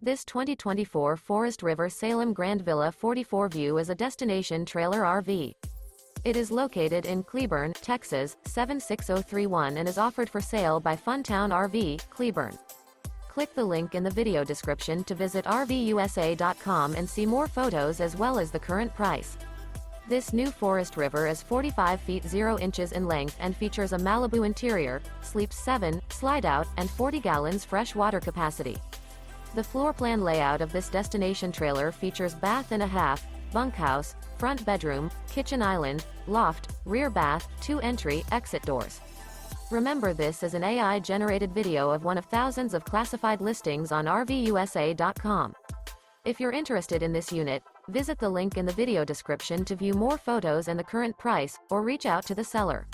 This 2024 Forest River Salem Grand Villa 44 View is a destination trailer RV. It is located in Cleburne, Texas, 76031 and is offered for sale by Funtown RV, Cleburne. Click the link in the video description to visit RVUSA.com and see more photos as well as the current price. This new Forest River is 45 feet 0 inches in length and features a Malibu interior, sleeps 7, slide-out, and 40 gallons fresh water capacity. The floor plan layout of this destination trailer features bath and a half, bunkhouse, front bedroom, kitchen island, loft, rear bath, 2 entry, exit doors. Remember, this is an AI-generated video of one of thousands of classified listings on RVUSA.com. If you're interested in this unit, visit the link in the video description to view more photos and the current price, or reach out to the seller.